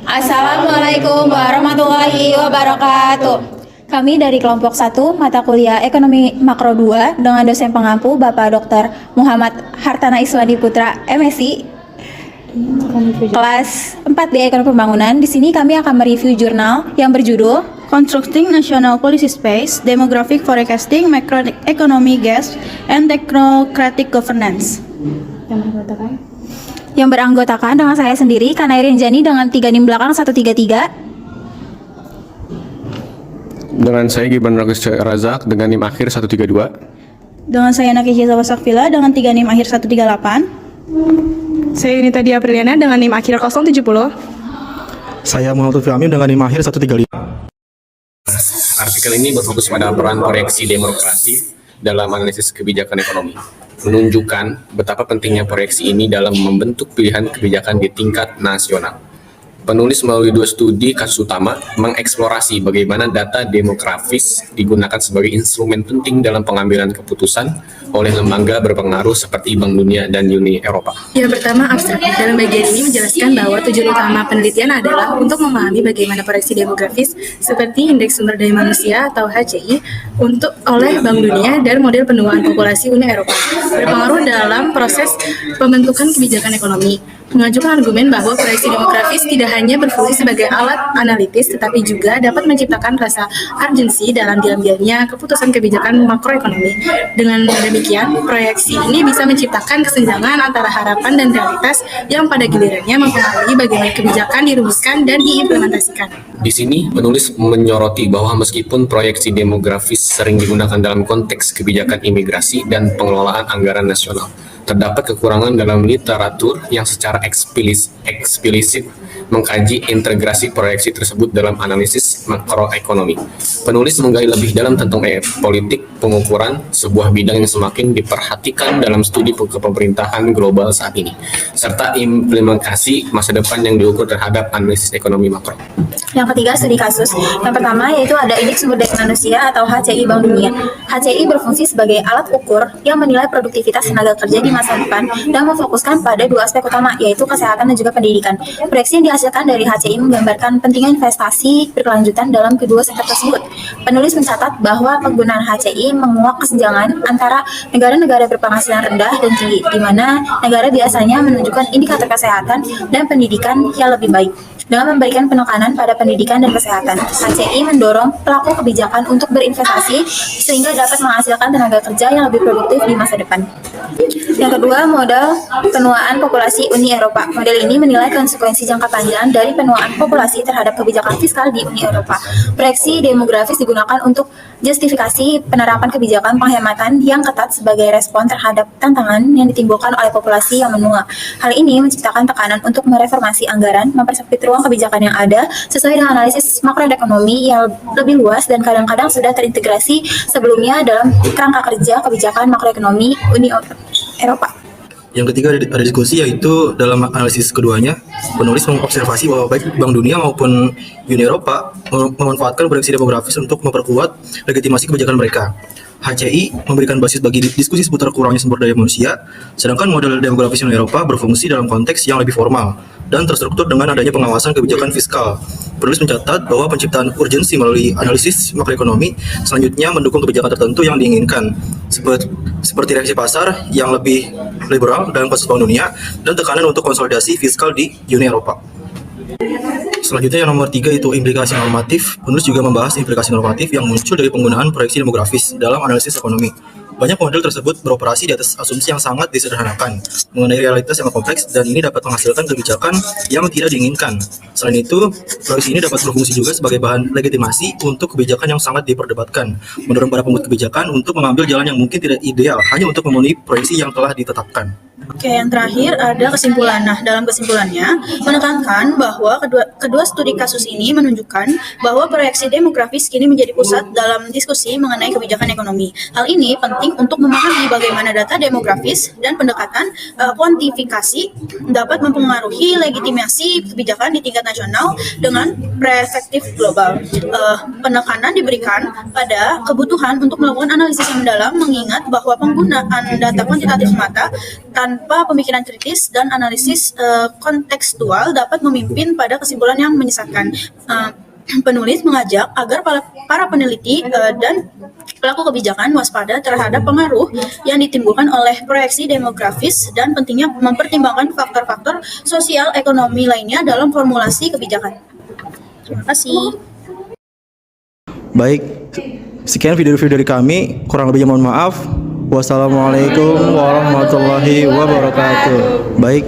Assalamualaikum warahmatullahi wabarakatuh. Kami dari kelompok 1 mata kuliah Ekonomi Makro 2 dengan dosen pengampu Bapak Dr. Muhammad Hartana Iswadi Putra, MSI, kelas 4D Ekonomi Pembangunan. Di sini kami akan mereview jurnal yang berjudul Constructing National Policy Space, Demographic Forecasting, Macroeconomy Gas, and Technocratic Governance. Yang beranggotakan dengan saya sendiri, Kanairin Jani dengan 3 NIM belakang 133. Dengan saya Gibran Ragus Razak dengan NIM akhir 132. Dengan saya Nakisha Zawasakfila dengan 3 NIM akhir 138. Saya Yunita Dia Apriliana dengan NIM akhir 070. Saya Muhammad Lutfi Amin dengan NIM akhir 135. Artikel ini berfokus pada peran proyeksi demografi dalam analisis kebijakan ekonomi, menunjukkan betapa pentingnya proyeksi ini dalam membentuk pilihan kebijakan di tingkat nasional. Penulis melalui 2 studi kasus utama mengeksplorasi bagaimana data demografis digunakan sebagai instrumen penting dalam pengambilan keputusan oleh lembaga berpengaruh seperti Bank Dunia dan Uni Eropa. Yang pertama, abstrak. Dalam bagian ini menjelaskan bahwa tujuan utama penelitian adalah untuk memahami bagaimana proyeksi demografis seperti Indeks Sumber Daya Manusia atau HCI oleh Bank Dunia dan model penuaan populasi Uni Eropa berpengaruh dalam proses pembentukan kebijakan ekonomi. Mengajukan argumen bahwa proyeksi demografis tidak hanya berfungsi sebagai alat analitis, tetapi juga dapat menciptakan rasa urgensi dalam diambilnya keputusan kebijakan makroekonomi. Dengan demikian, proyeksi ini bisa menciptakan kesenjangan antara harapan dan realitas yang pada gilirannya mempengaruhi bagaimana kebijakan dirumuskan dan diimplementasikan. Di sini, penulis menyoroti bahwa meskipun proyeksi demografis sering digunakan dalam konteks kebijakan imigrasi dan pengelolaan anggaran nasional, terdapat kekurangan dalam literatur yang secara eksplisit mengkaji integrasi proyeksi tersebut dalam analisis makroekonomi. Penulis menggali lebih dalam tentang politik pengukuran, sebuah bidang yang semakin diperhatikan dalam studi kepemerintahan global saat ini, serta implementasi masa depan yang diukur terhadap analisis ekonomi makro. Yang ketiga, studi kasus. Yang pertama yaitu ada Indeks Sumber Daya Manusia atau HCI Bank Dunia. HCI berfungsi sebagai alat ukur yang menilai produktivitas tenaga kerja di masa depan dan memfokuskan pada 2 aspek utama, yaitu kesehatan dan juga pendidikan. Proyeksi yang dihasilkan dari HCI menggambarkan pentingnya investasi berkelanjutan dalam kedua sektor tersebut. Penulis mencatat bahwa penggunaan HCI menguak kesenjangan antara negara-negara berpenghasilan rendah dan tinggi, di mana negara biasanya menunjukkan indikator kesehatan dan pendidikan yang lebih baik. Dengan memberikan penekanan pada pendidikan dan kesehatan, HCI mendorong pelaku kebijakan untuk berinvestasi sehingga dapat menghasilkan tenaga kerja yang lebih produktif di masa depan. Yang kedua, model penuaan populasi Uni Eropa. Model ini menilai konsekuensi jangka panjang dari penuaan populasi terhadap kebijakan fiskal di Uni Eropa. Proyeksi demografis digunakan untuk justifikasi penerapan kebijakan penghematan yang ketat sebagai respon terhadap tantangan yang ditimbulkan oleh populasi yang menua. Hal ini menciptakan tekanan untuk mereformasi anggaran, mempersempit ruang kebijakan yang ada sesuai dengan analisis makroekonomi yang lebih luas dan kadang-kadang sudah terintegrasi sebelumnya dalam kerangka kerja kebijakan makroekonomi Uni Eropa. Yang ketiga ada diskusi, yaitu dalam analisis keduanya, penulis mengobservasi bahwa baik Bank Dunia maupun Uni Eropa memanfaatkan proyeksi demografis untuk memperkuat legitimasi kebijakan mereka. HCI memberikan basis bagi diskusi seputar kurangnya sumber daya manusia, sedangkan model demografis Uni Eropa berfungsi dalam konteks yang lebih formal dan terstruktur dengan adanya pengawasan kebijakan fiskal. Penulis mencatat bahwa penciptaan urgensi melalui analisis makroekonomi selanjutnya mendukung kebijakan tertentu yang diinginkan, seperti reaksi pasar yang lebih liberal dalam kasus Bank Dunia dan tekanan untuk konsolidasi fiskal di Uni Eropa. Selanjutnya yang nomor 3 itu implikasi normatif. Penulis juga membahas implikasi normatif yang muncul dari penggunaan proyeksi demografis dalam analisis ekonomi. Banyak model tersebut beroperasi di atas asumsi yang sangat disederhanakan mengenai realitas yang kompleks, dan ini dapat menghasilkan kebijakan yang tidak diinginkan. Selain itu, proyeksi ini dapat berfungsi juga sebagai bahan legitimasi untuk kebijakan yang sangat diperdebatkan, mendorong para pembuat kebijakan untuk mengambil jalan yang mungkin tidak ideal hanya untuk memenuhi proyeksi yang telah ditetapkan. Oke, yang terakhir ada kesimpulan. Nah, dalam kesimpulannya menekankan bahwa kedua studi kasus ini menunjukkan bahwa proyeksi demografis kini menjadi pusat dalam diskusi mengenai kebijakan ekonomi. Hal ini penting untuk memahami bagaimana data demografis dan pendekatan kuantifikasi dapat mempengaruhi legitimasi kebijakan di tingkat nasional dengan perspektif global. Penekanan diberikan pada kebutuhan untuk melakukan analisis yang mendalam, mengingat bahwa penggunaan data kuantitatif semata tanpa tanpa pemikiran kritis dan analisis kontekstual dapat memimpin pada kesimpulan yang menyesatkan. Penulis mengajak agar para peneliti dan pelaku kebijakan waspada terhadap pengaruh yang ditimbulkan oleh proyeksi demografis dan pentingnya mempertimbangkan faktor-faktor sosial ekonomi lainnya dalam formulasi kebijakan. Terima kasih. Baik, sekian video review dari kami. Kurang lebihnya mohon maaf. Wassalamualaikum warahmatullahi wabarakatuh. Baik.